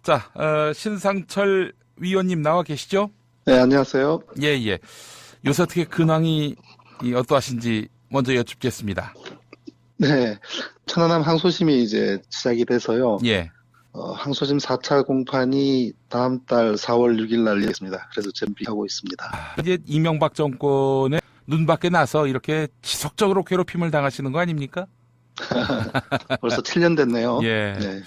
자, 신상철 위원님 나와 계시죠? 네, 안녕하세요. 예. 요새 어떻게 근황이 어떠하신지 먼저 여쭙겠습니다. 네, 천안함 항소심이 이제 시작이 돼서요. 예. 항소심 4차 공판이 다음 달 4월 6일 날 열리겠습니다. 그래서 준비하고 있습니다. 이제 이명박 정권의 눈밖에 나서 이렇게 지속적으로 괴롭힘을 당하시는 거 아닙니까? 벌써 7년 됐네요. 예. 네.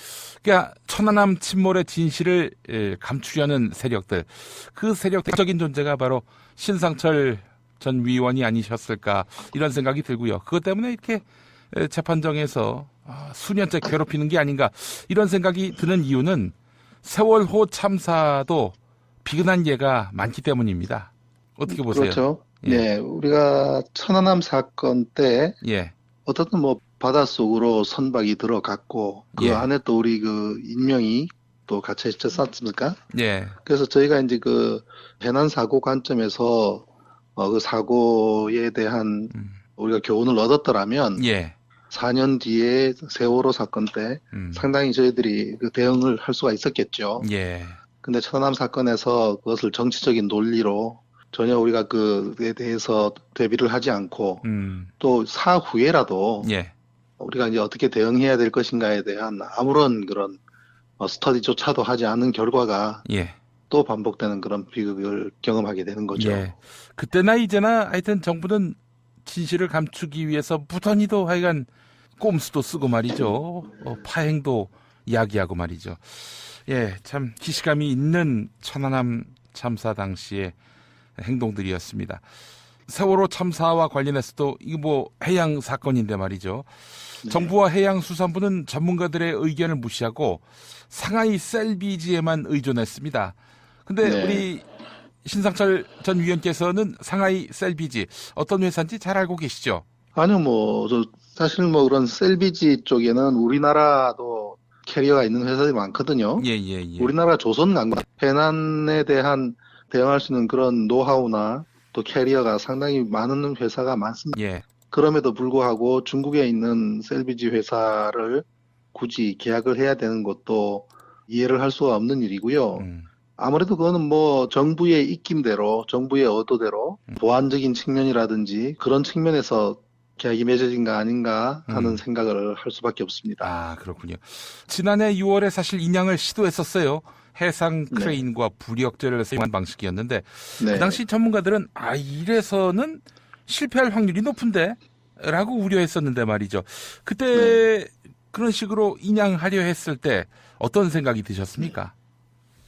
그러니까 천안함 침몰의 진실을 감추려는 세력들, 그 세력적인 존재가 바로 신상철 전 위원이 아니셨을까 이런 생각이 들고요. 그것 때문에 이렇게 재판정에서 수년째 괴롭히는 게 아닌가 이런 생각이 드는 이유는 세월호 참사도 비근한 예가 많기 때문입니다. 어떻게 보세요? 그렇죠. 예. 네, 우리가 천안함 사건 때 예. 어떻든 뭐 바닷속으로 선박이 들어갔고 그 예. 안에 또 우리 그 인명이 또 갇혀 있지 않습니까? 예. 그래서 저희가 이제 그 해난 사고 관점에서 그 사고에 대한 우리가 교훈을 얻었더라면 예. 4년 뒤에 세월호 사건 때 상당히 저희들이 그 대응을 할 수가 있었겠죠. 예. 근데 천안함 사건에서 그것을 정치적인 논리로 전혀 우리가 그에 대해서 대비를 하지 않고 또 사후에라도 예. 우리가 이제 어떻게 대응해야 될 것인가에 대한 아무런 그런 스터디조차도 하지 않은 결과가 예. 또 반복되는 그런 비극을 경험하게 되는 거죠. 예. 그때나 이제나 하여튼 정부는 진실을 감추기 위해서 무던히도 하여간 꼼수도 쓰고 말이죠. 파행도 이야기하고 말이죠. 예, 참 기시감이 있는 천안함 참사 당시의 행동들이었습니다. 세월호 참사와 관련해서도 이거 뭐 해양 사건인데 말이죠. 네. 정부와 해양수산부는 전문가들의 의견을 무시하고 상하이 셀비지에만 의존했습니다. 근데 네. 우리 신상철 전 위원께서는 상하이 셀비지 어떤 회사인지 잘 알고 계시죠? 아니요, 사실 그런 셀비지 쪽에는 우리나라도 캐리어가 있는 회사들이 많거든요. 예. 우리나라 조선강과 해난에 대한 대응할 수 있는 그런 노하우나 또 캐리어가 상당히 많은 회사가 많습니다. 예. 그럼에도 불구하고 중국에 있는 셀비지 회사를 굳이 계약을 해야 되는 것도 이해를 할 수가 없는 일이고요. 아무래도 그거는 정부의 입김대로, 정부의 의도대로 보안적인 측면이라든지 그런 측면에서 계약이 맺어진 거 아닌가 하는 생각을 할 수밖에 없습니다. 아, 그렇군요. 지난해 6월에 사실 인양을 시도했었어요. 해상 크레인과 부력제를 사용한 방식이었는데 네. 그 당시 전문가들은 이래서는 실패할 확률이 높은데? 라고 우려했었는데 말이죠. 그때 그런 식으로 인양하려 했을 때 어떤 생각이 드셨습니까?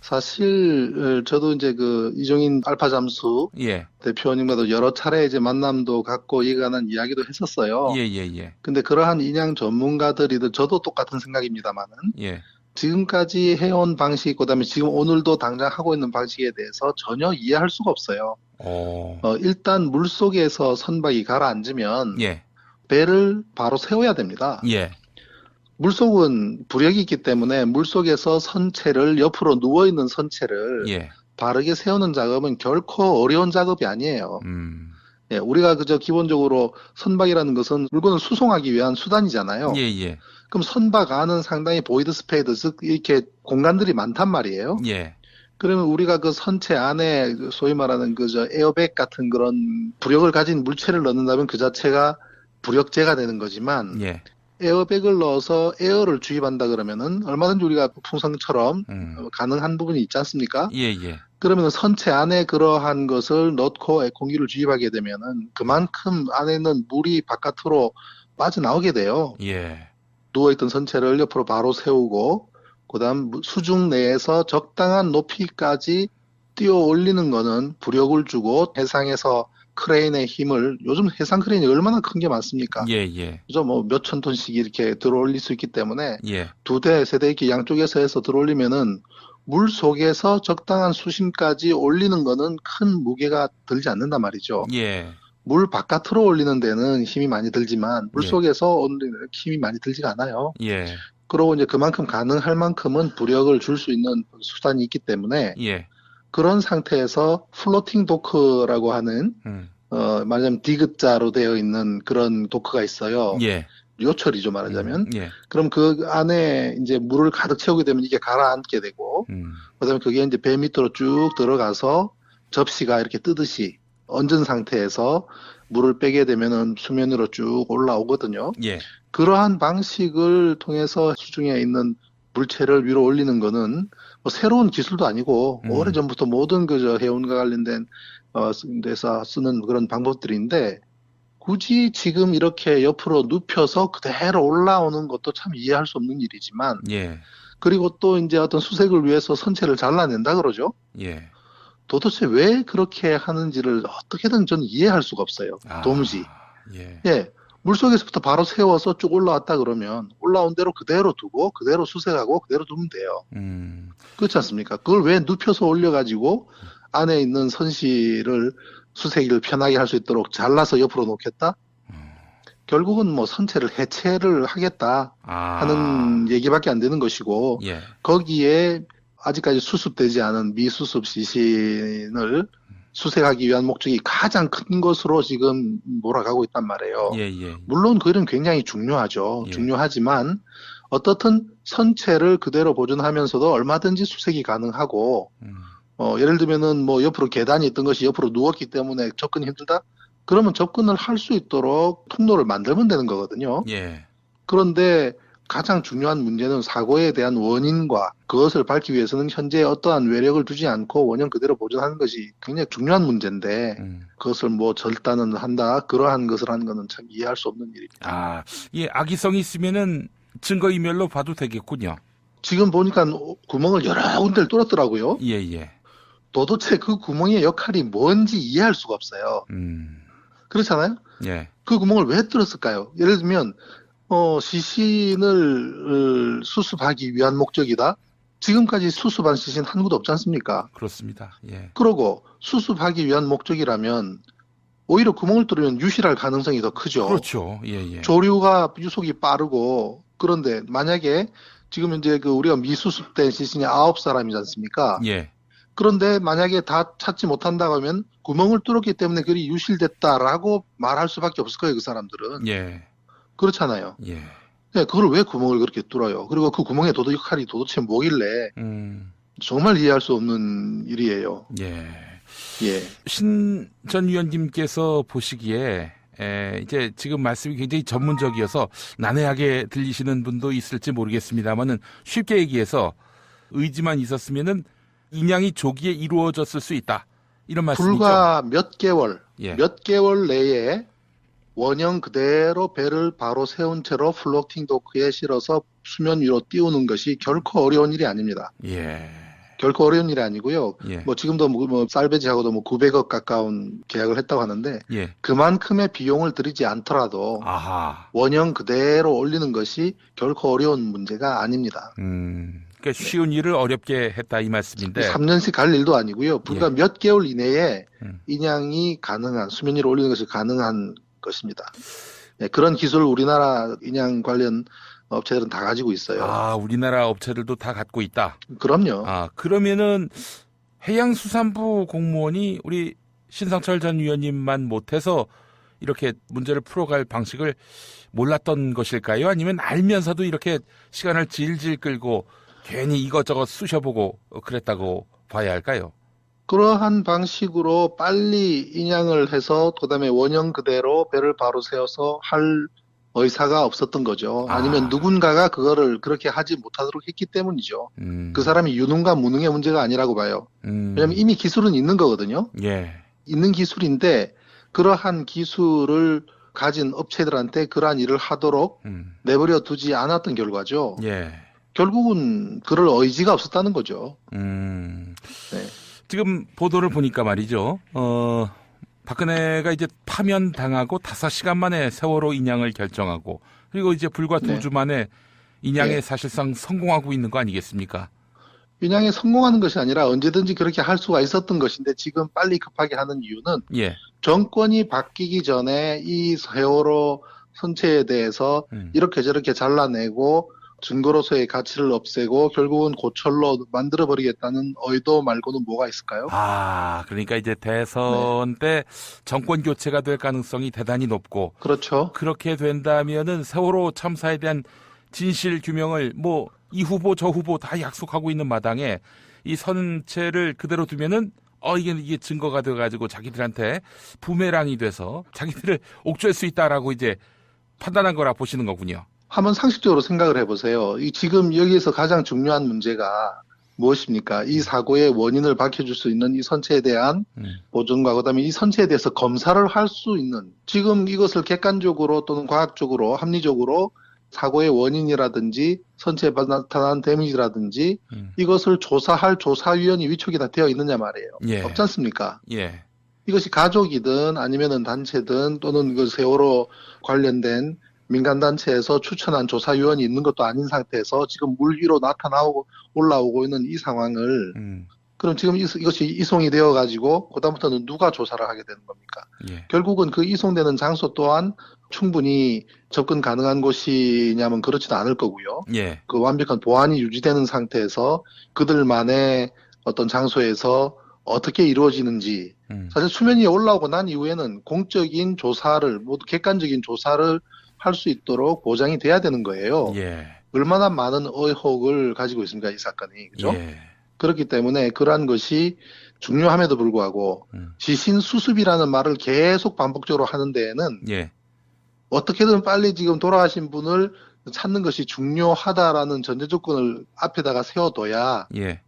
사실 저도 이제 이종인 알파 잠수 예. 대표님과도 여러 차례 이제 만남도 갖고 이에 관한 이야기도 했었어요. 예. 근데 그러한 인양 전문가들이든 저도 똑같은 생각입니다만은 예. 지금까지 해온 방식, 그다음에 지금 오늘도 당장 하고 있는 방식에 대해서 전혀 이해할 수가 없어요. 일단 물속에서 선박이 가라앉으면 예. 배를 바로 세워야 됩니다. 예. 물속은 부력이 있기 때문에 물속에서 선체를 옆으로 누워있는 선체를 예. 바르게 세우는 작업은 결코 어려운 작업이 아니에요. 예, 우리가 그저 기본적으로 선박이라는 것은 물건을 수송하기 위한 수단이잖아요. 예. 그럼 선박 안은 상당히 보이드 스페이드, 즉 이렇게 공간들이 많단 말이에요. 예. 그러면 우리가 그 선체 안에 소위 말하는 에어백 같은 그런 부력을 가진 물체를 넣는다면 그 자체가 부력제가 되는 거지만 예. 에어백을 넣어서 에어를 주입한다 그러면은 얼마든지 우리가 풍선처럼 가능한 부분이 있지 않습니까? 예. 그러면 선체 안에 그러한 것을 넣고 공기를 주입하게 되면은 그만큼 안에 있는 물이 바깥으로 빠져나오게 돼요. 예. 누워있던 선체를 옆으로 바로 세우고 그다음 수중 내에서 적당한 높이까지 띄어 올리는 거는 부력을 주고 해상에서 크레인의 힘을, 요즘 해상 크레인이 얼마나 큰 게 많습니까? 예. 그죠? 몇천 톤씩 이렇게 들어 올릴 수 있기 때문에 예. 2대, 3대 이렇게 양쪽에서 해서 들어 올리면은 물 속에서 적당한 수심까지 올리는 거는 큰 무게가 들지 않는단 말이죠. 예. 물 바깥으로 올리는 데는 힘이 많이 들지만 물 속에서 올리는 힘이 많이 들지가 않아요. 예. 그리고 이제 그만큼 가능할 만큼은 부력을 줄 수 있는 수단이 있기 때문에 예. 그런 상태에서 플로팅 도크라고 하는 말하자면 디귿자로 되어 있는 그런 도크가 있어요. 예. 요철이죠, 말하자면. 예. 그럼 그 안에 이제 물을 가득 채우게 되면 이게 가라앉게 되고, 그다음에 그게 이제 배 밑으로 쭉 들어가서 접시가 이렇게 뜨듯이 얹은 상태에서 물을 빼게 되면은 수면 위로 쭉 올라오거든요. 예. 그러한 방식을 통해서 수중에 있는 물체를 위로 올리는 거는 뭐 새로운 기술도 아니고 오래전부터 모든 그 해운과 관련된 데서 쓰는 그런 방법들인데, 굳이 지금 이렇게 옆으로 눕혀서 그대로 올라오는 것도 참 이해할 수 없는 일이지만, 예. 그리고 또 이제 어떤 수색을 위해서 선체를 잘라낸다 그러죠. 예. 도대체 왜 그렇게 하는지를 어떻게든 저는 이해할 수가 없어요. 도무지. 예. 예. 물속에서부터 바로 세워서 쭉 올라왔다 그러면 올라온 대로 그대로 두고 그대로 수색하고 그대로 두면 돼요. 그렇지 않습니까? 그걸 왜 눕혀서 올려가지고 안에 있는 선실을 수색을 편하게 할 수 있도록 잘라서 옆으로 놓겠다? 결국은 뭐 선체를 해체를 하겠다 하는 얘기밖에 안 되는 것이고, 예. 거기에 아직까지 수습되지 않은 미수습 시신을 수색하기 위한 목적이 가장 큰 것으로 지금 몰아가고 있단 말이에요. 예. 물론 그 일은 굉장히 중요하죠. 예. 중요하지만 어떻든 선체를 그대로 보존하면서도 얼마든지 수색이 가능하고, 예를 들면은 뭐 옆으로 계단이 있던 것이 옆으로 누웠기 때문에 접근이 힘들다? 그러면 접근을 할 수 있도록 통로를 만들면 되는 거거든요. 예. 그런데 가장 중요한 문제는 사고에 대한 원인과 그것을 밝기 위해서는 현재 어떠한 외력을 두지 않고 원형 그대로 보존하는 것이 굉장히 중요한 문제인데, 그것을 뭐 절단을 한다, 그러한 것을 하는 것은 참 이해할 수 없는 일입니다. 예, 악의성이 있으면은 증거인멸로 봐도 되겠군요. 지금 보니까 구멍을 여러 군데를 뚫었더라고요. 예. 도대체 그 구멍의 역할이 뭔지 이해할 수가 없어요. 그렇잖아요? 예. 그 구멍을 왜 뚫었을까요? 예를 들면 시신을 수습하기 위한 목적이다. 지금까지 수습한 시신 한 구도 없지 않습니까? 그렇습니다. 예. 그러고 수습하기 위한 목적이라면 오히려 구멍을 뚫으면 유실할 가능성이 더 크죠. 그렇죠. 예. 조류가 유속이 빠르고, 그런데 만약에 지금 이제 우리가 미수습된 시신이 9사람이지 않습니까? 예. 그런데 만약에 다 찾지 못한다고 하면 구멍을 뚫었기 때문에 그리 유실됐다라고 말할 수밖에 없을 거예요, 그 사람들은. 예. 그렇잖아요. 예. 네, 그걸 왜 구멍을 그렇게 뚫어요? 그리고 그 구멍의 역할이 도대체 뭐길래 정말 이해할 수 없는 일이에요. 예. 예. 신 전 위원님께서 보시기에 이제 지금 말씀이 굉장히 전문적이어서 난해하게 들리시는 분도 있을지 모르겠습니다만은 쉽게 얘기해서 의지만 있었으면은 인양이 조기에 이루어졌을 수 있다. 이런 말씀이죠. 불과 몇 개월 예. 내에 원형 그대로 배를 바로 세운 채로 플로팅 도크에 실어서 수면 위로 띄우는 것이 결코 어려운 일이 아닙니다. 예. 결코 어려운 일이 아니고요. 예. 뭐 지금도 뭐 살베지하고도 뭐 900억 가까운 계약을 했다고 하는데, 예. 그만큼의 비용을 들이지 않더라도 원형 그대로 올리는 것이 결코 어려운 문제가 아닙니다. 그러니까 쉬운 일을 어렵게 했다 이 말씀인데. 3년씩 갈 일도 아니고요. 불과 몇 개월 이내에 인양이 가능한, 수면 위로 올리는 것이 가능한 것입니다. 네, 그런 기술을 우리나라 인양 관련 업체들은 다 가지고 있어요. 우리나라 업체들도 다 갖고 있다. 그럼요. 그러면은 해양수산부 공무원이 우리 신상철 전 위원님만 못해서 이렇게 문제를 풀어갈 방식을 몰랐던 것일까요? 아니면 알면서도 이렇게 시간을 질질 끌고 괜히 이것저것 쑤셔보고 그랬다고 봐야 할까요? 그러한 방식으로 빨리 인양을 해서 그다음에 원형 그대로 배를 바로 세워서 할 의사가 없었던 거죠. 아니면 누군가가 그거를 그렇게 하지 못하도록 했기 때문이죠. 그 사람이 유능과 무능의 문제가 아니라고 봐요. 왜냐하면 이미 기술은 있는 거거든요. 예. 있는 기술인데 그러한 기술을 가진 업체들한테 그러한 일을 하도록 내버려 두지 않았던 결과죠. 예. 결국은 그럴 의지가 없었다는 거죠. 네. 지금 보도를 보니까 말이죠. 박근혜가 이제 파면당하고 5시간 만에 세월호 인양을 결정하고, 그리고 이제 불과 2주 만에 인양에 사실상 성공하고 있는 거 아니겠습니까? 인양에 성공하는 것이 아니라 언제든지 그렇게 할 수가 있었던 것인데, 지금 빨리 급하게 하는 이유는 정권이 바뀌기 전에 이 세월호 선체에 대해서 이렇게 저렇게 잘라내고 증거로서의 가치를 없애고 결국은 고철로 만들어버리겠다는 의도 말고는 뭐가 있을까요? 그러니까 이제 네. 대선 때 정권 교체가 될 가능성이 대단히 높고, 그렇죠. 그렇게 된다면은 세월호 참사에 대한 진실 규명을 뭐 이 후보 저 후보 다 약속하고 있는 마당에 이 선체를 그대로 두면은 이게 증거가 돼가지고 자기들한테 부메랑이 돼서 자기들을 옥죄할 수 있다라고 이제 판단한 거라 보시는 거군요. 한번 상식적으로 생각을 해보세요. 지금 여기에서 가장 중요한 문제가 무엇입니까? 이 사고의 원인을 밝혀줄 수 있는 이 선체에 대한 보존과 그다음에 이 선체에 대해서 검사를 할 수 있는, 지금 이것을 객관적으로 또는 과학적으로 합리적으로 사고의 원인이라든지 선체에 나타난 데미지라든지 이것을 조사할 조사위원이 위촉이 다 되어 있느냐 말이에요. 예. 없지 않습니까? 예. 이것이 가족이든 아니면은 단체든 또는 그 세월호 관련된 민간단체에서 추천한 조사위원이 있는 것도 아닌 상태에서 지금 물 위로 나타나고 올라오고 있는 이 상황을 그럼 지금 이것이 이송이 되어가지고 그다음부터는 누가 조사를 하게 되는 겁니까? 예. 결국은 그 이송되는 장소 또한 충분히 접근 가능한 곳이냐면 그렇지도 않을 거고요. 예. 그 완벽한 보안이 유지되는 상태에서 그들만의 어떤 장소에서 어떻게 이루어지는지 사실 수면 위에 올라오고 난 이후에는 공적인 조사를 모두 객관적인 조사를 할 수 있도록 보장이 돼야 되는 거예요. 예. 얼마나 많은 의혹을 가지고 있습니까, 이 사건이. 그죠? 예. 그렇기 때문에 그러한 것이 중요함에도 불구하고 지신 수습이라는 말을 계속 반복적으로 하는 데에는 예. 어떻게든 빨리 지금 돌아가신 분을 찾는 것이 중요하다라는 전제 조건을 앞에다가 세워둬야 예.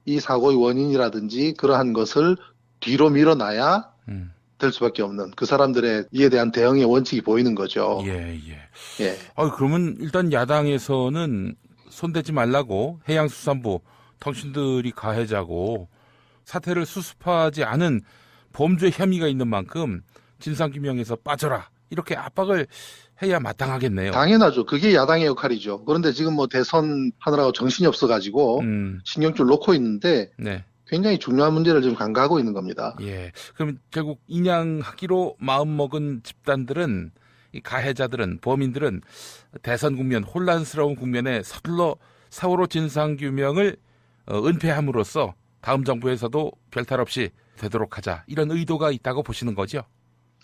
이 사고의 원인이라든지 그러한 것을 뒤로 밀어놔야 될 수밖에 없는 그 사람들의 이에 대한 대응의 원칙이 보이는 거죠. 예. 예. 예. 그러면 일단 야당에서는 손대지 말라고 해양수산부 당신들이 가해자고 사태를 수습하지 않은 범죄 혐의가 있는 만큼 진상규명에서 빠져라 이렇게 압박을 해야 마땅하겠네요. 당연하죠. 그게 야당의 역할이죠. 그런데 지금 뭐 대선 하느라고 정신이 없어가지고 신경줄 놓고 있는데 네. 굉장히 중요한 문제를 지금 간과하고 있는 겁니다. 예. 그럼 결국 인양하기로 마음먹은 집단들은 이 가해자들은 범인들은 대선 국면 혼란스러운 국면에 서둘러 세월호 진상규명을 은폐함으로써 다음 정부에서도 별탈 없이 되도록 하자 이런 의도가 있다고 보시는 거죠?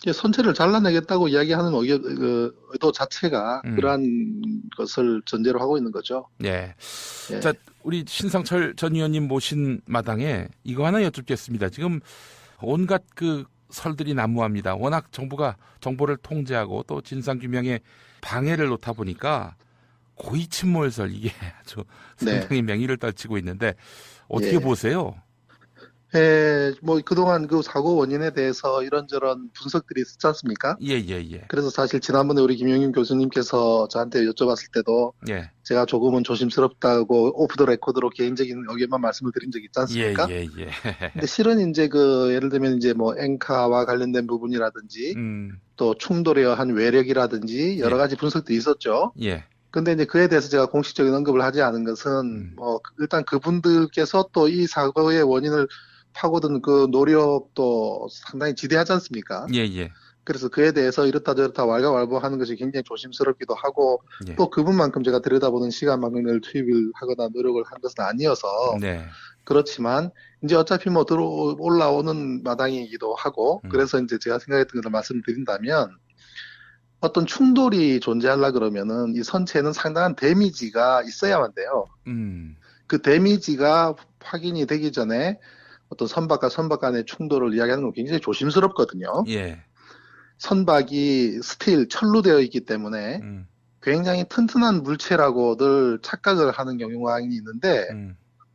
선체를 잘라내겠다고 이야기하는 의도 자체가 그러한 것을 전제로 하고 있는 거죠. 예. 예. 자, 우리 신상철 전 의원님 모신 마당에 이거 하나 여쭙겠습니다. 지금 온갖 그 설들이 난무합니다. 워낙 정부가 정보를 통제하고 또 진상규명에 방해를 놓다 보니까 고의 침몰설 이게 아주 상당히 맹위를 떨치고 있는데 어떻게 보세요? 뭐 그동안 그 사고 원인에 대해서 이런저런 분석들이 있었지 않습니까? 예. 그래서 사실 지난번에 우리 김용임 교수님께서 저한테 여쭤봤을 때도 예. 제가 조금은 조심스럽다고 오프 더 레코드로 개인적인 의견만 말씀을 드린 적이 있지 않습니까? 예. 근데 실은 이제 예를 들면 이제 뭐 앵카와 관련된 부분이라든지 또 충돌의 한 외력이라든지 여러 가지 분석들이 있었죠. 예. 근데 이제 그에 대해서 제가 공식적인 언급을 하지 않은 것은 뭐 일단 그분들께서 또 이 사고의 원인을 파고든 그 노력도 상당히 지대하지 않습니까? 예. 그래서 그에 대해서 이렇다 저렇다 왈가왈부하는 것이 굉장히 조심스럽기도 하고 예. 또 그분만큼 제가 들여다보는 시간만큼을 투입을 하거나 노력을 한 것은 아니어서 네. 그렇지만 이제 어차피 뭐 올라오는 마당이기도 하고 그래서 이제 제가 생각했던 것을 말씀드린다면 어떤 충돌이 존재하려 그러면은 이 선체는 상당한 데미지가 있어야만 돼요. 그 데미지가 확인이 되기 전에 어떤 선박과 선박 간의 충돌을 이야기하는 건 굉장히 조심스럽거든요. 예. 선박이 스틸 철로 되어 있기 때문에 굉장히 튼튼한 물체라고들 착각을 하는 경우가 있는데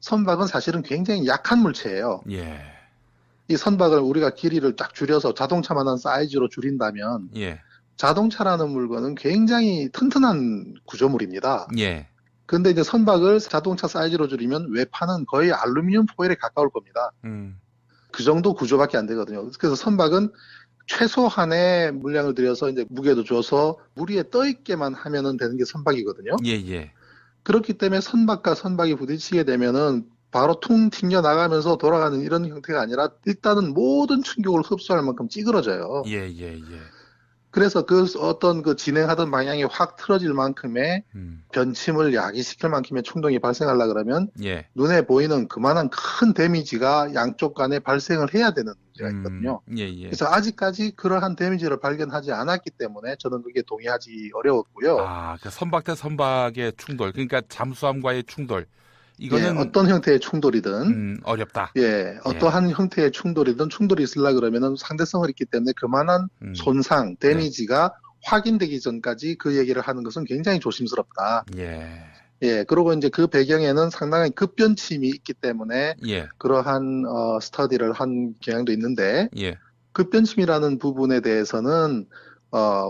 선박은 사실은 굉장히 약한 물체예요. 예. 이 선박을 우리가 길이를 딱 줄여서 자동차만한 사이즈로 줄인다면 예. 자동차라는 물건은 굉장히 튼튼한 구조물입니다. 예. 근데 이제 선박을 자동차 사이즈로 줄이면 외판은 거의 알루미늄 포일에 가까울 겁니다. 그 정도 구조밖에 안 되거든요. 그래서 선박은 최소한의 물량을 들여서 이제 무게도 줘서 물 위에 떠 있게만 하면은 되는 게 선박이거든요. 예. 그렇기 때문에 선박과 선박이 부딪히게 되면은 바로 퉁 튕겨 나가면서 돌아가는 이런 형태가 아니라 일단은 모든 충격을 흡수할 만큼 찌그러져요. 예. 그래서 그 어떤 그 진행하던 방향이 확 틀어질 만큼의 변침을 야기시킬 만큼의 충동이 발생하려 그러면 예. 눈에 보이는 그만한 큰 데미지가 양쪽 간에 발생을 해야 되는 문제가 있거든요. 예, 예. 그래서 아직까지 그러한 데미지를 발견하지 않았기 때문에 저는 그게 동의하기 어려웠고요. 아, 그 선박 대 선박의 충돌, 그러니까 잠수함과의 충돌, 예, 이거는 어떤 형태의 충돌이든 어렵다. 예, 어떠한 형태의 충돌이든 충돌이 있으려 그러면은 상대성을 있기 때문에 그만한 손상, 데미지가 확인되기 전까지 그 얘기를 하는 것은 굉장히 조심스럽다. 예. 예, 그리고 이제 그 배경에는 상당한 급변침이 있기 때문에 예. 그러한 스터디를 한 경향도 있는데 예. 급변침이라는 부분에 대해서는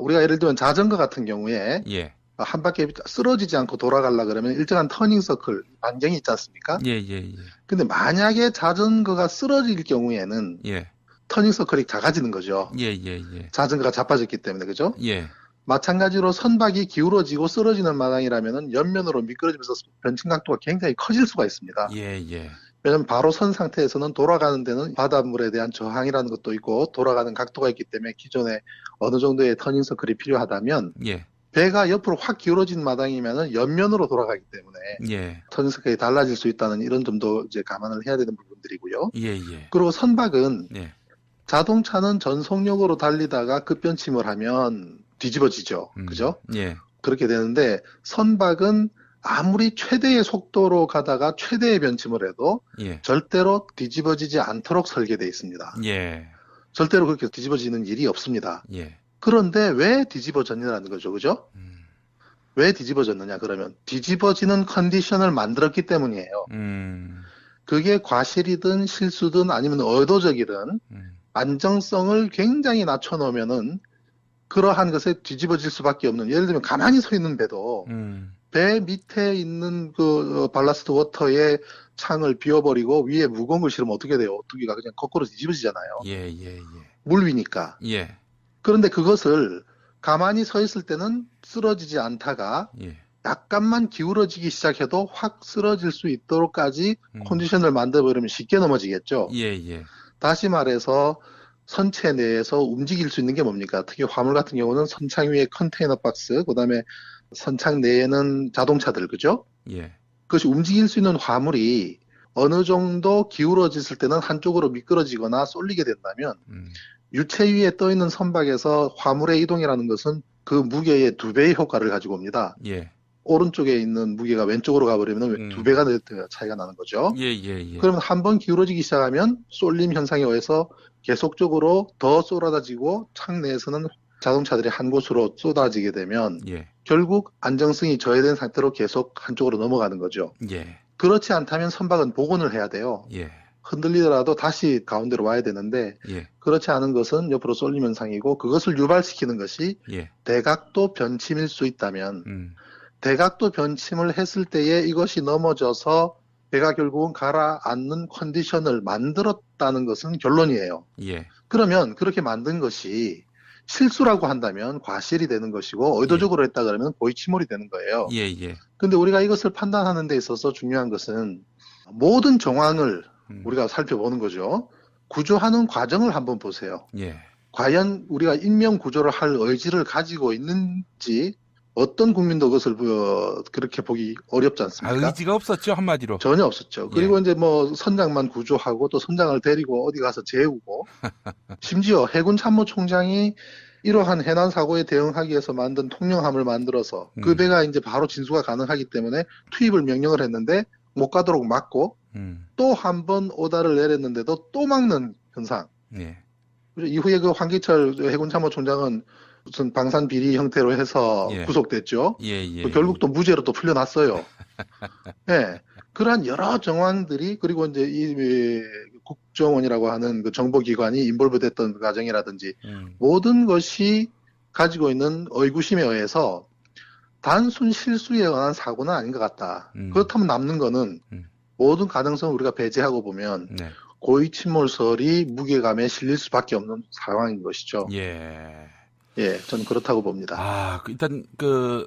우리가 예를 들면 자전거 같은 경우에 예. 한 바퀴 쓰러지지 않고 돌아가려 그러면 일정한 터닝 서클, 반경이 있지 않습니까? 예, 예, 예. 근데 만약에 자전거가 쓰러질 경우에는 예. 터닝 서클이 작아지는 거죠. 예, 예, 예. 자전거가 자빠졌기 때문에, 그죠? 예. 마찬가지로 선박이 기울어지고 쓰러지는 마당이라면은 옆면으로 미끄러지면서 변倾 각도가 굉장히 커질 수가 있습니다. 예, 예. 왜냐면 바로 선 상태에서는 돌아가는 데는 바닷물에 대한 저항이라는 것도 있고 돌아가는 각도가 있기 때문에 기존에 어느 정도의 터닝 서클이 필요하다면 예. 배가 옆으로 확 기울어진 마당이면은 옆면으로 돌아가기 때문에 예. 터닝 서클이 달라질 수 있다는 이런 점도 이제 감안을 해야 되는 부분들이고요. 예, 예. 그리고 선박은 예. 자동차는 전속력으로 달리다가 급변침을 하면 뒤집어지죠. 그죠? 예. 그렇게 되는데 선박은 아무리 최대의 속도로 가다가 최대의 변침을 해도 예. 절대로 뒤집어지지 않도록 설계되어 있습니다. 예. 절대로 그렇게 뒤집어지는 일이 없습니다. 예. 그런데 왜 뒤집어졌냐는 거죠. 그죠? 왜 뒤집어졌느냐 그러면 뒤집어지는 컨디션을 만들었기 때문이에요. 그게 과실이든 실수든 아니면 의도적이든 안정성을 굉장히 낮춰놓으면은 그러한 것에 뒤집어질 수밖에 없는, 예를 들면 가만히 서 있는 배도 배 밑에 있는 그 발라스트 워터의 창을 비워버리고 위에 무거운 걸 실으면 어떻게 돼요? 오뚜기가 그냥 거꾸로 뒤집어지잖아요. 예, 예, 예. 물 위니까. 예. 그런데 그것을 가만히 서 있을 때는 쓰러지지 않다가 예. 약간만 기울어지기 시작해도 확 쓰러질 수 있도록까지 컨디션을 만들어버리면 쉽게 넘어지겠죠. 예, 예. 다시 말해서 선체 내에서 움직일 수 있는 게 뭡니까? 특히 화물 같은 경우는 선창 위에 컨테이너 박스, 그 다음에 선창 내에는 자동차들, 그죠? 예. 그것이 움직일 수 있는 화물이 어느 정도 기울어졌을 때는 한쪽으로 미끄러지거나 쏠리게 된다면 유체 위에 떠 있는 선박에서 화물의 이동이라는 것은 그 무게의 2배의 효과를 가지고 옵니다. 예. 오른쪽에 있는 무게가 왼쪽으로 가버리면 2배가 차이가 나는 거죠. 예, 예, 예. 그러면 한번 기울어지기 시작하면 쏠림 현상에 의해서 계속적으로 더 쏟아지고 창 내에서는 자동차들이 한 곳으로 쏟아지게 되면 예. 결국 안정성이 저해된 상태로 계속 한쪽으로 넘어가는 거죠. 예. 그렇지 않다면 선박은 복원을 해야 돼요. 예. 흔들리더라도 다시 가운데로 와야 되는데 예. 그렇지 않은 것은 옆으로 쏠림 현상이고 그것을 유발시키는 것이 예. 대각도 변침일 수 있다면 대각도 변침을 했을 때에 이것이 넘어져서 배가 결국은 가라앉는 컨디션을 만들었다는 것은 결론이에요. 예. 그러면 그렇게 만든 것이 실수라고 한다면 과실이 되는 것이고 의도적으로 했다 그러면 고의 침몰이 되는 거예요. 예, 예. 근데 우리가 이것을 판단하는 데 있어서 중요한 것은 모든 정황을 우리가 살펴보는 거죠. 구조하는 과정을 한번 보세요. 예. 과연 우리가 인명 구조를 할 의지를 가지고 있는지 어떤 국민도 그것을 그렇게 보기 어렵지 않습니까? 의지가 없었죠, 한마디로. 전혀 없었죠. 그리고 예. 이제 뭐 선장만 구조하고 또 선장을 데리고 어디 가서 재우고 심지어 해군 참모총장이 이러한 해난 사고에 대응하기 위해서 만든 통영함을 만들어서 그 배가 이제 바로 진수가 가능하기 때문에 투입을 명령을 했는데 못 가도록 막고 또 한 번 오다를 내렸는데도 또 막는 현상. 예. 이후에 그 황기철 해군 참모총장은 무슨 방산 비리 형태로 해서 예. 구속됐죠. 예, 예. 결국 또 무죄로 또 풀려났어요. 네. 그러한 여러 정황들이 그리고 이제 이 국정원이라고 하는 그 정보기관이 인볼브 됐던 과정이라든지 모든 것이 가지고 있는 의구심에 의해서 단순 실수에 의한 사고는 아닌 것 같다. 그렇다면 남는 거는 모든 가능성을 우리가 배제하고 보면 네. 고의 침몰설이 무게감에 실릴 수밖에 없는 상황인 것이죠. 예. 예, 저는 그렇다고 봅니다. 아, 일단 그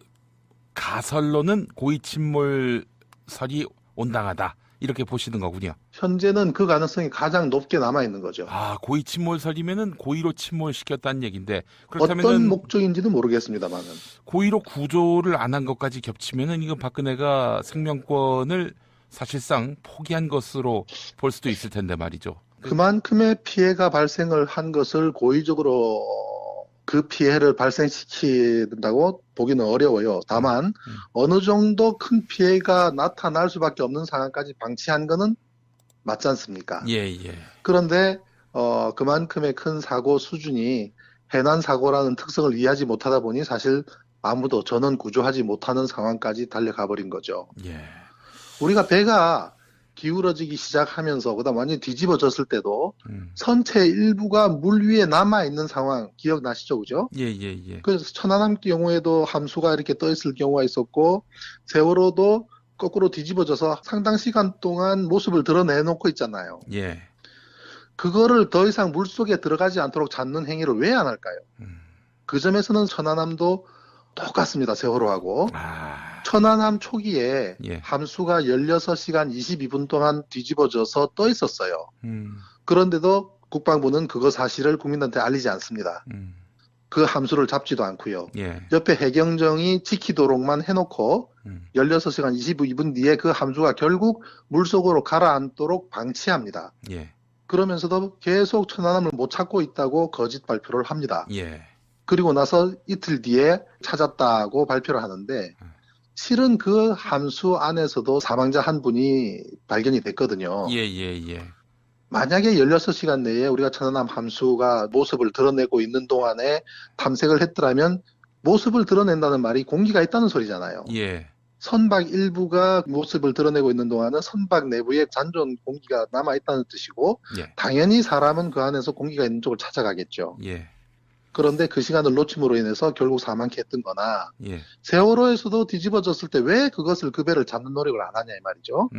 가설로는 고의 침몰설이 온당하다. 이렇게 보시는 거군요. 현재는 그 가능성이 가장 높게 남아 있는 거죠. 아, 고의 침몰설이면은 고의로 침몰시켰다는 얘기인데 어떤 그렇다면은 목적인지는 모르겠습니다만은. 고의로 구조를 안 한 것까지 겹치면은 이건 박근혜가 생명권을 사실상 포기한 것으로 볼 수도 있을 텐데 말이죠. 그만큼의 피해가 발생을 한 것을 고의적으로 그 피해를 발생시킨다고 보기는 어려워요. 다만 어느 정도 큰 피해가 나타날 수밖에 없는 상황까지 방치한 거는 맞지 않습니까? 예, 예. 그런데 그만큼의 큰 사고 수준이 해난 사고라는 특성을 이해하지 못하다 보니 사실 아무도 전원 구조하지 못하는 상황까지 달려가 버린 거죠. 예. 우리가 배가 기울어지기 시작하면서 그다음 완전히 뒤집어졌을 때도 선체 일부가 물 위에 남아 있는 상황 기억나시죠, 그죠? 예, 예, 예. 그래서 천안함 경우에도 함수가 이렇게 떠 있을 경우가 있었고 세월호도 거꾸로 뒤집어져서 상당 시간 동안 모습을 드러내놓고 있잖아요. 예. 그거를 더 이상 물 속에 들어가지 않도록 잡는 행위를 왜 안 할까요? 그 점에서는 천안함도 똑같습니다, 세월호하고. 천안함 초기에 예. 함수가 16시간 22분 동안 뒤집어져서 떠 있었어요. 음. 그런데도 국방부는 그거 사실을 국민한테 알리지 않습니다. 그 함수를 잡지도 않고요. 예. 옆에 해경정이 지키도록만 해놓고 16시간 22분 뒤에 그 함수가 결국 물속으로 가라앉도록 방치합니다. 예. 그러면서도 계속 천안함을 못 찾고 있다고 거짓 발표를 합니다. 예. 그리고 나서 이틀 뒤에 찾았다고 발표를 하는데 실은 그 함수 안에서도 사망자 한 분이 발견이 됐거든요. 예, 예, 예. 만약에 16시간 내에 우리가 천안함 함수가 모습을 드러내고 있는 동안에 탐색을 했더라면 모습을 드러낸다는 말이 공기가 있다는 소리잖아요. 예. 선박 일부가 모습을 드러내고 있는 동안은 선박 내부에 잔존 공기가 남아있다는 뜻이고 예. 당연히 사람은 그 안에서 공기가 있는 쪽을 찾아가겠죠. 예. 그런데 그 시간을 놓침으로 인해서 결국 사망케 했던 거나 예. 세월호에서도 뒤집어졌을 때 왜 그것을 그 배를 잡는 노력을 안 하냐 이 말이죠.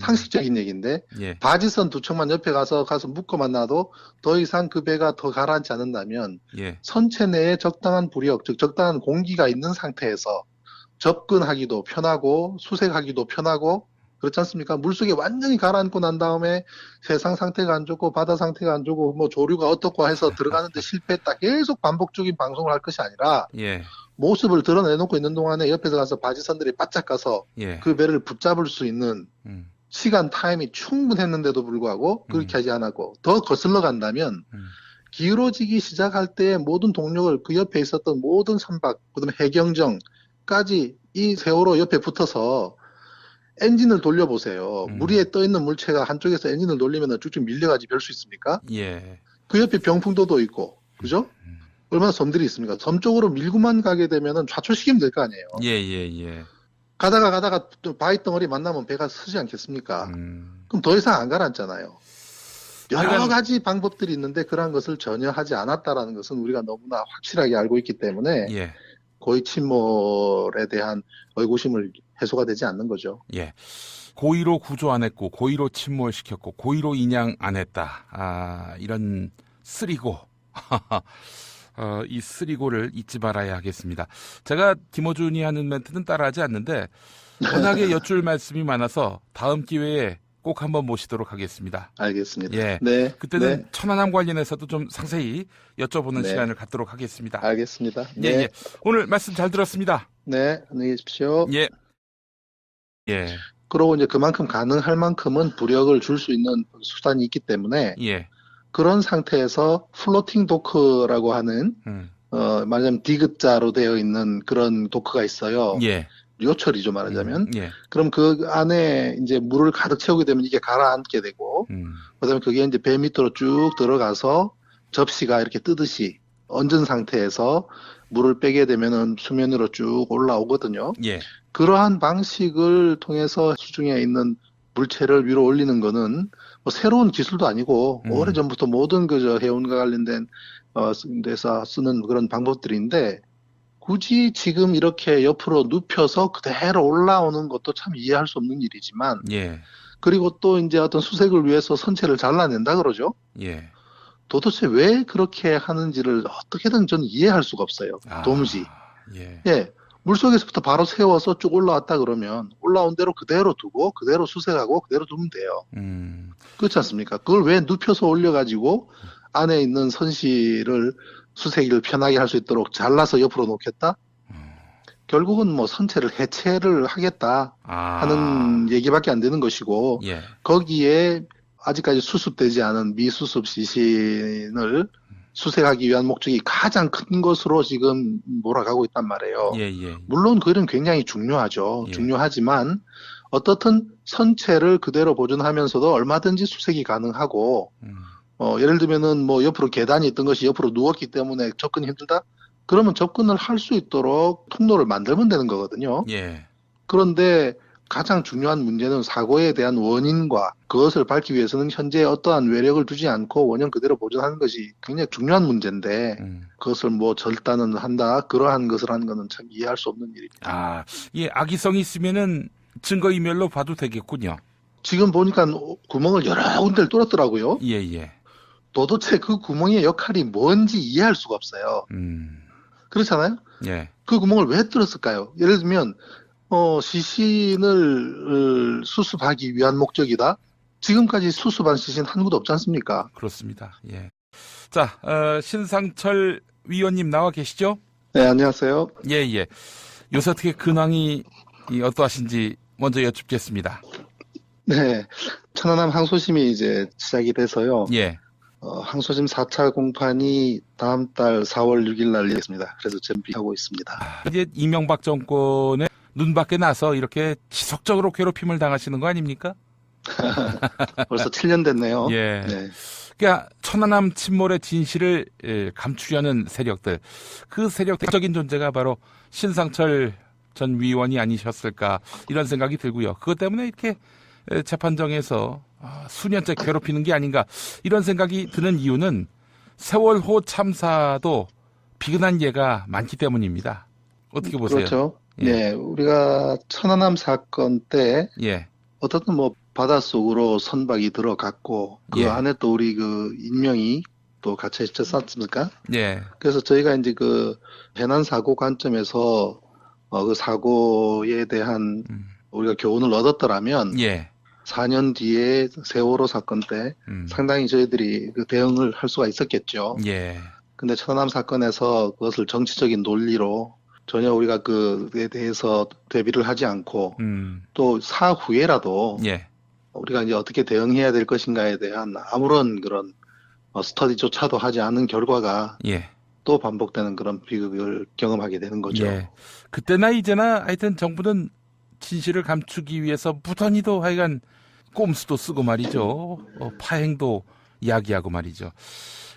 상식적인 얘기인데 예. 바지선 두 척만 옆에 가서 묶어만 놔도 더 이상 그 배가 더 가라앉지 않는다면 예. 선체 내에 적당한 부력, 즉 적당한 공기가 있는 상태에서 접근하기도 편하고 수색하기도 편하고 그렇지 않습니까? 물속에 완전히 가라앉고 난 다음에 세상 상태가 안 좋고 바다 상태가 안 좋고 뭐 조류가 어떻고 해서 들어가는데 실패했다. 계속 반복적인 방송을 할 것이 아니라 예. 모습을 드러내놓고 있는 동안에 옆에서 가서 바지선들이 바짝 가서 예. 그 배를 붙잡을 수 있는 시간 타임이 충분했는데도 불구하고 그렇게 하지 않았고 더 거슬러 간다면 기울어지기 시작할 때 모든 동력을 그 옆에 있었던 모든 선박, 그다음에 해경정까지 이 세월호 옆에 붙어서 엔진을 돌려보세요. 물 위에 떠 있는 물체가 한쪽에서 엔진을 돌리면 쭉쭉 밀려가지 별 수 있습니까? 예. 그 옆에 병풍도도 있고, 그죠? 얼마나 섬들이 있습니까? 섬 쪽으로 밀고만 가게 되면은 좌초시키면 될 거 아니에요. 예, 예, 예. 가다가 또 바위 덩어리 만나면 배가 서지 않겠습니까? 그럼 더 이상 안 가라앉잖아요. 여러 가지 방법들이 있는데 그러한 것을 전혀 하지 않았다라는 것은 우리가 너무나 확실하게 알고 있기 때문에 예. 고의 침몰에 대한 의구심을 해소가 되지 않는 거죠. 예. 고의로 구조 안 했고 고의로 침몰시켰고 고의로 인양 안 했다. 이런 쓰리고 이 쓰리고를 잊지 말아야 하겠습니다. 제가 김어준이 하는 멘트는 따라하지 않는데 워낙에 여쭐 말씀이 많아서 다음 기회에 꼭 한번 모시도록 하겠습니다. 알겠습니다. 예. 네. 그때는 네. 천안함 관련해서도 좀 상세히 여쭤보는 네. 시간을 갖도록 하겠습니다. 알겠습니다. 예, 네. 예. 오늘 말씀 잘 들었습니다. 네. 안녕히 계십시오. 예. 예. 그러고 이제 그만큼 가능할 만큼은 부력을 줄 수 있는 수단이 있기 때문에 예. 그런 상태에서 플로팅 도크라고 하는 말하자면 디귿자로 되어 있는 그런 도크가 있어요. 예. 요철이죠, 말하자면. 예. 그럼 그 안에 이제 물을 가득 채우게 되면 이게 가라앉게 되고, 그다음에 그게 이제 배 밑으로 쭉 들어가서 접시가 이렇게 뜨듯이 얹은 상태에서 물을 빼게 되면은 수면으로 쭉 올라오거든요. 예. 그러한 방식을 통해서 수중에 있는 물체를 위로 올리는 거는 뭐 새로운 기술도 아니고 오래전부터 모든 그저 해운과 관련된 데서 쓰는 그런 방법들인데 굳이 지금 이렇게 옆으로 눕혀서 그대로 올라오는 것도 참 이해할 수 없는 일이지만 예. 그리고 또 이제 어떤 수색을 위해서 선체를 잘라낸다 그러죠. 예. 도대체 왜 그렇게 하는지를 어떻게든 저는 이해할 수가 없어요. 도무지. 예. 예. 물속에서부터 바로 세워서 쭉 올라왔다 그러면 올라온 대로 그대로 두고 그대로 수색하고 그대로 두면 돼요. 그렇지 않습니까? 그걸 왜 눕혀서 올려가지고 안에 있는 선실을 수색을 편하게 할 수 있도록 잘라서 옆으로 놓겠다? 결국은 뭐 선체를 해체를 하겠다 하는 얘기밖에 안 되는 것이고, 예. 거기에 아직까지 수습되지 않은 미수습 시신을 수색하기 위한 목적이 가장 큰 것으로 지금 몰아가고 있단 말이에요. 예, 예. 물론 그 일은 굉장히 중요하죠. 예. 중요하지만 어떻든 선체를 그대로 보존하면서도 얼마든지 수색이 가능하고, 예를 들면은 뭐 옆으로 계단이 있던 것이 옆으로 누웠기 때문에 접근이 힘들다? 그러면 접근을 할 수 있도록 통로를 만들면 되는 거거든요. 예. 그런데 가장 중요한 문제는 사고에 대한 원인과 그것을 밝기 위해서는 현재 어떠한 외력을 두지 않고 원형 그대로 보존하는 것이 굉장히 중요한 문제인데 그것을 뭐 절단은 한다, 그러한 것을 하는 것은 참 이해할 수 없는 일입니다. 예, 악의성이 있으면은 증거인멸로 봐도 되겠군요. 지금 보니까 구멍을 여러 군데를 뚫었더라고요. 예, 예. 도대체 그 구멍의 역할이 뭔지 이해할 수가 없어요. 그렇잖아요? 예. 그 구멍을 왜 뚫었을까요? 예를 들면 시신을 수습하기 위한 목적이다. 지금까지 수습한 시신 한 구도 없지 않습니까? 그렇습니다. 예. 자, 신상철 위원님 나와 계시죠? 네, 안녕하세요. 예, 예. 요새 어떻게 근황이 어떠하신지 먼저 여쭙겠습니다. 네, 천안함 항소심이 이제 시작이 돼서요. 예. 항소심 4차 공판이 다음 달 4월 6일 날 있습니다. 그래서 준비하고 있습니다. 이제 이명박 정권의 눈밖에 나서 이렇게 지속적으로 괴롭힘을 당하시는 거 아닙니까? 벌써 7년 됐네요. 예. 네. 그러니까 천안함 침몰의 진실을 감추려는 세력들, 그 세력적인 존재가 바로 신상철 전 위원이 아니셨을까 이런 생각이 들고요. 그것 때문에 이렇게 재판정에서 수년째 괴롭히는 게 아닌가 이런 생각이 드는 이유는 세월호 참사도 비근한 예가 많기 때문입니다. 어떻게 보세요? 그렇죠. 예. 네, 우리가 천안함 사건 때 예. 어떻든 뭐 바닷속으로 선박이 들어갔고 그 예. 안에 또 우리 그 인명이 또 갇혀 있지 않습니까? 예. 그래서 저희가 이제 그 해난 사고 관점에서 그 사고에 대한 우리가 교훈을 얻었더라면 예. 4년 뒤에 세월호 사건 때 상당히 저희들이 그 대응을 할 수가 있었겠죠. 예. 근데 천안함 사건에서 그것을 정치적인 논리로 전혀 우리가 그에 대해서 대비를 하지 않고 또 사후에라도 예. 우리가 이제 어떻게 대응해야 될 것인가에 대한 아무런 그런 스터디조차도 하지 않은 결과가 예. 또 반복되는 그런 비극을 경험하게 되는 거죠. 예. 그때나 이제나 하여튼 정부는 진실을 감추기 위해서 무던히도 하여간 꼼수도 쓰고 말이죠. 파행도 이야기하고 말이죠.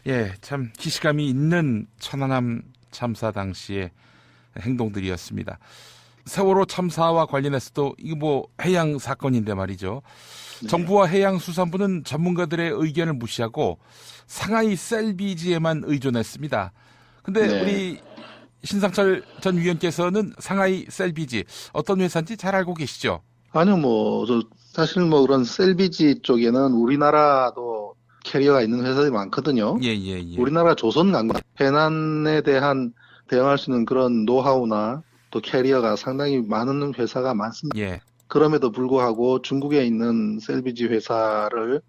예, 참 기시감이 있는 천안함 참사 당시의 행동들이었습니다. 세월호 참사와 관련해서도 이거 뭐 해양 사건인데 말이죠. 네. 정부와 해양수산부는 전문가들의 의견을 무시하고 상하이 셀비지에만 의존했습니다. 근데 네. 우리 신상철 전 위원께서는 상하이 셀비지 어떤 회사인지 잘 알고 계시죠? 아니요, 사실 그런 셀비지 쪽에는 우리나라도 캐리어가 있는 회사들이 많거든요. 예. 우리나라 조선강과 해난에 대한 대응할 수 있는 그런 노하우나 또 캐리어가 상당히 많은 회사가 많습니다. 예. 그럼에도 불구하고 중국에 있는 셀비지 회사를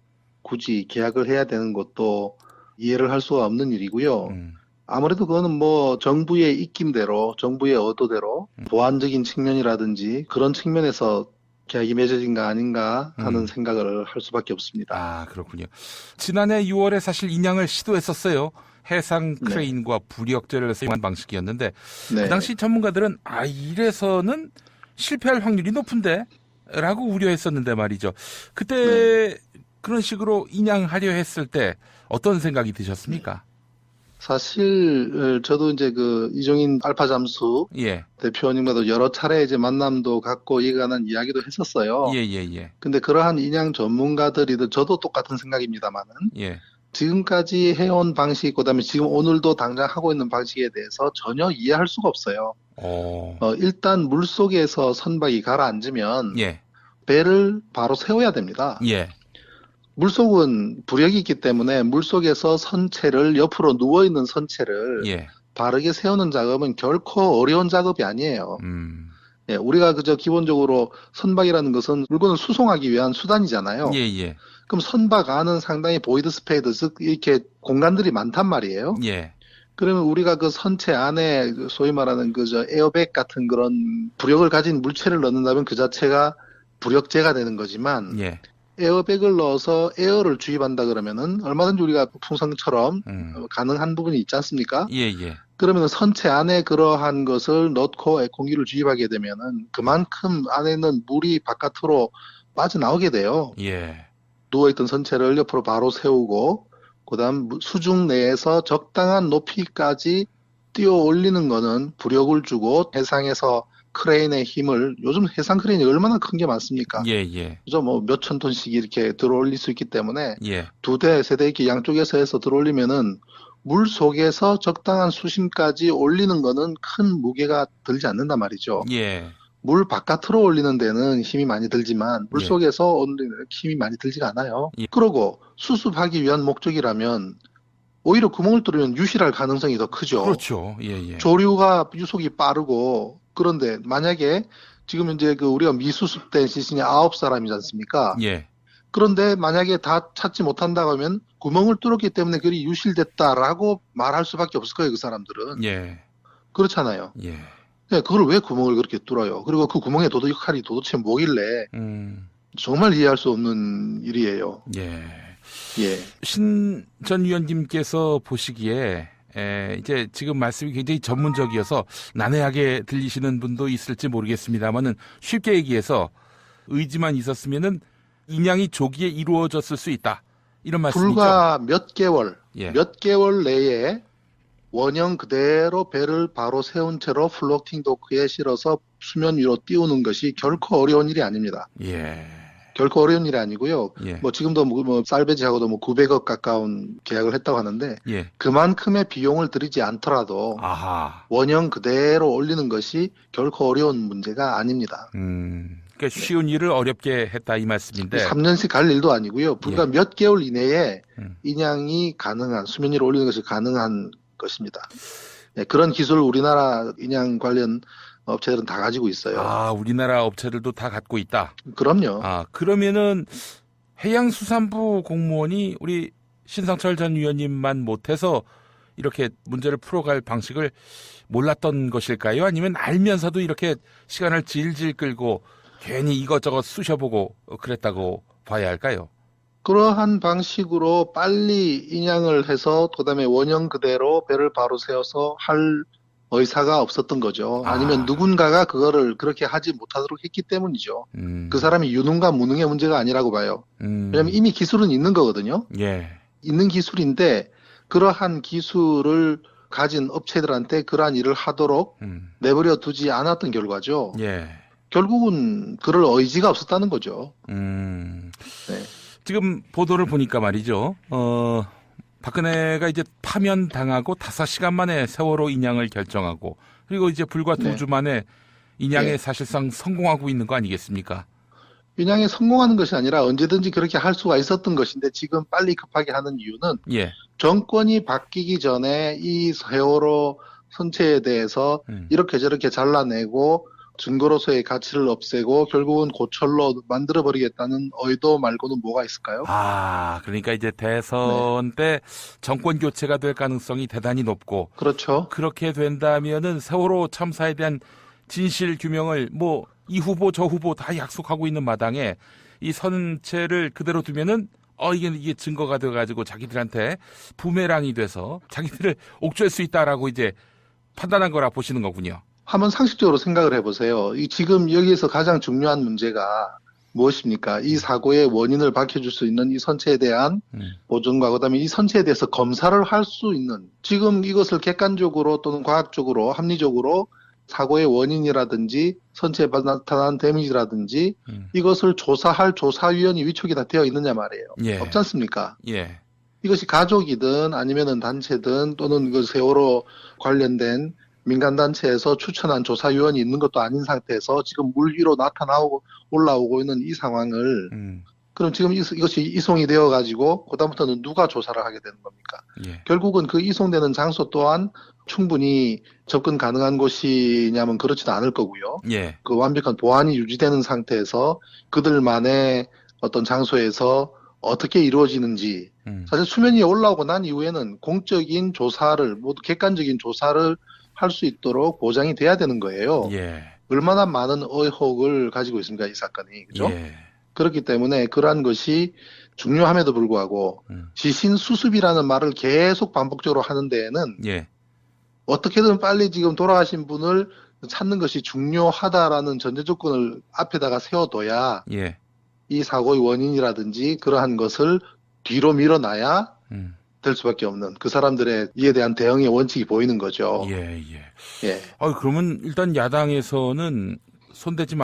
굳이 계약을 해야 되는 것도 이해를 할 수가 없는 일이고요. 아무래도 그거는 뭐 정부의 입김대로, 정부의 의도대로 보안적인 측면이라든지 그런 측면에서 계약이 맺어진 거 아닌가 하는 생각을 할 수밖에 없습니다. 그렇군요. 지난해 6월에 사실 인양을 시도했었어요. 해상 크레인과 부력제를 사용한 방식이었는데 네. 그 당시 전문가들은 이래서는 실패할 확률이 높은데 라고 우려했었는데 말이죠. 그때 그런 식으로 인양하려 했을 때 어떤 생각이 드셨습니까? 사실 저도 이제 그 이종인 알파 잠수 예. 대표님과도 여러 차례 이제 만남도 갖고 이에 관한 이야기도 했었어요. 예. 근데 그러한 인양 전문가들이든 저도 똑같은 생각입니다만은 예. 지금까지 해온 방식, 그다음에 지금 오늘도 당장 하고 있는 방식에 대해서 전혀 이해할 수가 없어요. 일단 물속에서 선박이 가라앉으면 예. 배를 바로 세워야 됩니다. 예. 물속은 부력이 있기 때문에 물속에서 선체를 옆으로 누워있는 선체를 예. 바르게 세우는 작업은 결코 어려운 작업이 아니에요. 예, 우리가 그저 기본적으로 선박이라는 것은 물건을 수송하기 위한 수단이잖아요. 예, 예. 그럼 선박 안은 상당히 보이드 스페이드, 즉 이렇게 공간들이 많단 말이에요. 예. 그러면 우리가 그 선체 안에 소위 말하는 그저 에어백 같은 그런 부력을 가진 물체를 넣는다면 그 자체가 부력제가 되는 거지만 예. 에어백을 넣어서 에어를 주입한다 그러면은 얼마든지 우리가 풍선처럼 가능한 부분이 있지 않습니까? 예, 예. 그러면 선체 안에 그러한 것을 넣고 공기를 주입하게 되면은 그만큼 안에 있는 물이 바깥으로 빠져나오게 돼요. 예. 누워있던 선체를 옆으로 바로 세우고 그다음 수중 내에서 적당한 높이까지 띄어 올리는 거는 부력을 주고 해상에서 크레인의 힘을, 요즘 해상 크레인이 얼마나 큰 게 많습니까? 예, 예. 그죠? 뭐 몇천 톤씩 이렇게 들어 올릴 수 있기 때문에 예. 두 대, 세 대 이렇게 양쪽에서 해서 들어 올리면은 물 속에서 적당한 수심까지 올리는 거는 큰 무게가 들지 않는단 말이죠. 예. 물 바깥으로 올리는 데는 힘이 많이 들지만 물 예. 속에서 올리는 힘이 많이 들지가 않아요. 예. 그러고 수습하기 위한 목적이라면 오히려 구멍을 뚫으면 유실할 가능성이 더 크죠. 그렇죠. 예, 예. 조류가 유속이 빠르고, 그런데 만약에 지금 이제 그 우리가 미수습된 시신이 9사람이지 않습니까? 예. 그런데 만약에 다 찾지 못한다고 하면 구멍을 뚫었기 때문에 그리 유실됐다라고 말할 수밖에 없을 거예요, 그 사람들은. 예. 그렇잖아요. 예. 네, 그걸 왜 구멍을 그렇게 뚫어요? 그리고 그 구멍의 역할이 도대체 뭐길래 정말 이해할 수 없는 일이에요. 예. 예. 신 전 위원님께서 보시기에 이제 지금 말씀이 굉장히 전문적이어서 난해하게 들리시는 분도 있을지 모르겠습니다만은 쉽게 얘기해서 의지만 있었으면은 인양이 조기에 이루어졌을 수 있다. 이런 말씀이죠. 불과 몇 개월, 예. 몇 개월 내에 원형 그대로 배를 바로 세운 채로 플로팅 도크에 실어서 수면 위로 띄우는 것이 결코 어려운 일이 아닙니다. 예. 결코 어려운 일이 아니고요. 예. 뭐 지금도 뭐 살베지하고도 뭐 900억 가까운 계약을 했다고 하는데 예. 그만큼의 비용을 들이지 않더라도 아하. 원형 그대로 올리는 것이 결코 어려운 문제가 아닙니다. 그러니까 쉬운 일을 어렵게 했다 이 말씀인데. 3년씩 갈 일도 아니고요. 불과 예. 몇 개월 이내에 인양이 가능한, 수면 위로 올리는 것이 가능한 것입니다. 네, 그런 기술을 우리나라 인양 관련 업체들은 다 가지고 있어요. 아, 우리나라 업체들도 다 갖고 있다. 그럼요. 아, 그러면은 해양수산부 공무원이 우리 신상철 전 위원님만 못해서 이렇게 문제를 풀어갈 방식을 몰랐던 것일까요? 아니면 알면서도 이렇게 시간을 질질 끌고 괜히 이것저것 쑤셔보고 그랬다고 봐야 할까요? 그러한 방식으로 빨리 인양을 해서 그다음에 원형 그대로 배를 바로 세워서 할 의사가 없었던 거죠. 아니면 누군가가 그거를 그렇게 하지 못하도록 했기 때문이죠. 그 사람이 유능과 무능의 문제가 아니라고 봐요. 왜냐하면 이미 기술은 있는 거거든요. 예. 있는 기술인데 그러한 기술을 가진 업체들한테 그러한 일을 하도록 내버려 두지 않았던 결과죠. 예. 결국은 그럴 의지가 없었다는 거죠. 네. 지금 보도를 보니까 말이죠. 박근혜가 이제 파면당하고 5시간 만에 세월호 인양을 결정하고 그리고 이제 불과 2주 만에 인양에 사실상 성공하고 있는 거 아니겠습니까? 인양에 성공하는 것이 아니라 언제든지 그렇게 할 수가 있었던 것인데 지금 빨리 급하게 하는 이유는 정권이 바뀌기 전에 이 세월호 선체에 대해서 이렇게 저렇게 잘라내고 증거로서의 가치를 없애고 결국은 고철로 만들어버리겠다는 의도 말고는 뭐가 있을까요? 아, 그러니까 이제 대선 때 정권 교체가 될 가능성이 대단히 높고. 그렇죠. 그렇게 된다면은 세월호 참사에 대한 진실 규명을 뭐 이 후보 저 후보 다 약속하고 있는 마당에 이 선체를 그대로 두면은 이게 증거가 돼가지고 자기들한테 부메랑이 돼서 자기들을 옥죄할 수 있다라고 이제 판단한 거라 보시는 거군요. 한번 상식적으로 생각을 해보세요. 지금 여기에서 가장 중요한 문제가 무엇입니까? 이 사고의 원인을 밝혀줄 수 있는 이 선체에 대한 보존과 그다음에 이 선체에 대해서 검사를 할 수 있는, 지금 이것을 객관적으로 또는 과학적으로 합리적으로 사고의 원인이라든지 선체에 나타난 데미지라든지 이것을 조사할 조사위원이 위촉이 다 되어 있느냐 말이에요. 없지 않습니까? 이것이 가족이든 아니면은 단체든 또는 그 세월호 관련된 민간단체에서 추천한 조사위원이 있는 것도 아닌 상태에서 지금 물 위로 나타나고 올라오고 있는 이 상황을 그럼 지금 이것이 이송이 되어 가지고 그다음부터는 누가 조사를 하게 되는 겁니까? 예. 결국은 그 이송되는 장소 또한 충분히 접근 가능한 곳이냐면 그렇지도 않을 거고요. 예. 그 완벽한 보안이 유지되는 상태에서 그들만의 어떤 장소에서 어떻게 이루어지는지 사실 수면 위에 올라오고 난 이후에는 공적인 조사를 모두 객관적인 조사를 할 수 있도록 보장이 돼야 되는 거예요. 예. 얼마나 많은 의혹을 가지고 있습니까, 이 사건이. 그죠? 예. 그렇기 때문에 그러한 것이 중요함에도 불구하고 지신 수습이라는 말을 계속 반복적으로 하는 데에는 예. 어떻게든 빨리 지금 돌아가신 분을 찾는 것이 중요하다라는 전제 조건을 앞에다가 세워둬야 예. 이 사고의 원인이라든지 그러한 것을 뒤로 밀어놔야 될 수밖에 없는 그 사람들의 이에 대한 대응의 원칙이 보이는 거죠. 예, 예. 예. 그러면 일단 야당에서는 손대지